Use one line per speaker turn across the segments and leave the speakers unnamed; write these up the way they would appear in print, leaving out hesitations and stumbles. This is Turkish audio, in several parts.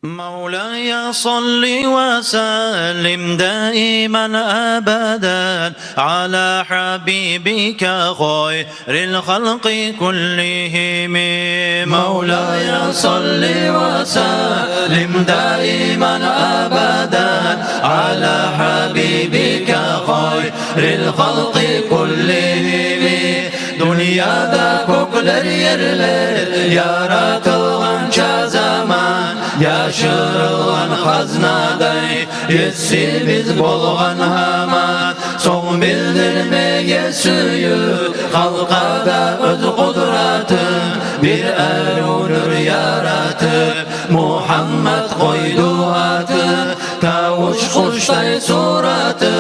مولاي صل وسلم دائما أبدا على حبيبك خير الخلق كلهم. مولاي صل وسلم دائما أبدا على حبيبك خير الخلق كلهم. Dünyada kökler yerler yaratılgança zaman, yaşırılgan haznaday yetsiz biz bolgan haman. Son bildirmege süyü halka da öz kudratın bir erunur yaratıp Muhammed koydu adı. Tavuş kuştay suratı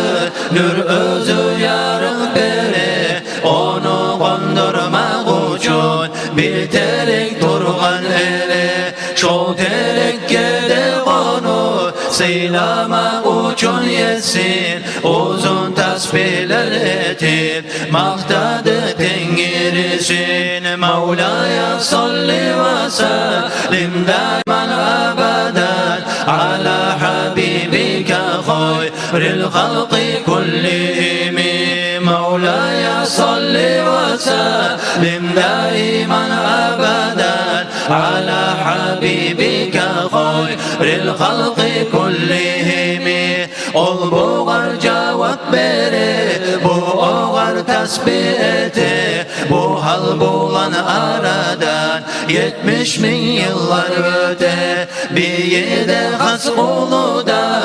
nür özü yarık beri, onu kondurmak için bir terek durgan ele. Şol terekkede onu sıylamak için yesin uzun tasbihler etip maktadı tengirisin. Mevla'ya salli ve sellim daiman abadan ala habibike hayril halqi kullihim. Mevla'ya salli ve sellim daiman abadan ala habibike hayril halqi kullihim. Ol boğar cevap bere, bu oğar tasbih ete, bu hal bulan aradan 70 bin yıllar öte. Bir de has uluda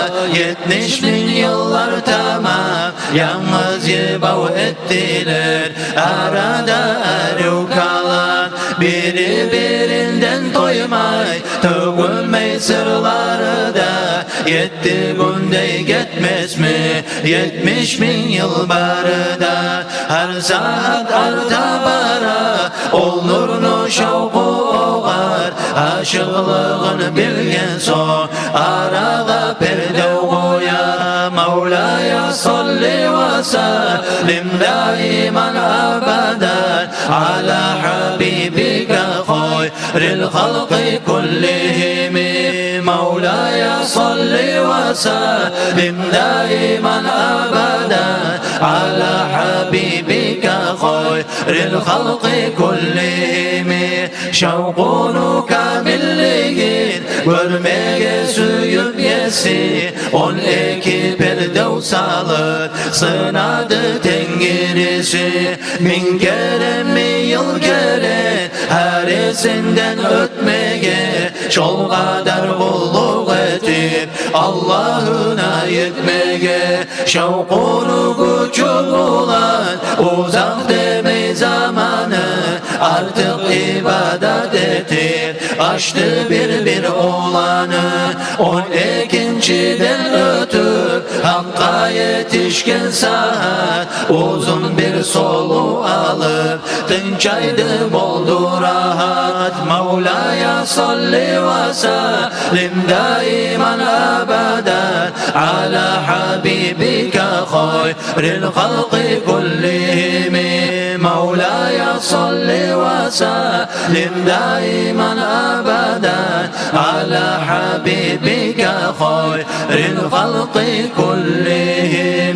70 bin yıllar tamam, yalnız yebav ettiler arada eruk kalan. Biri birinden doymay tövülmey sırları da 7 günde gitmez mi 70 bin yıl barıda. Her saat arta bara ol nurunu şavku oğar, aşıklığını bilgen son arağa perde koyar. Mevla'ya salli ve sellim daiman abadan ala habibike hayril halqi kullihim. Mevla'ya salli ve sellim daiman abadan ala habibike hayril halqi kullihim. Şevkunu kamilliğin görmeye süyüp yesin, 12 perdev salır sınadı tengirisi. Bin kere mi yıl kere herisinden ötmeye şol kadar kulluk etip Allah'ına yetmeye. Şevkunu gücü bulan uzak demey zamanı, artık ibadet etir açtı bir oğlanı. 12'den ötüp Hakk'a yetişken saat, uzun bir solu alıp tınçaydı boldu rahat. Mevla'ya salli ve sellim daiman abadan ala habibike hayril halqi kullihim. Mevla'ya salli ve sellim daiman abadan ala habibike hayril halqi kullihim.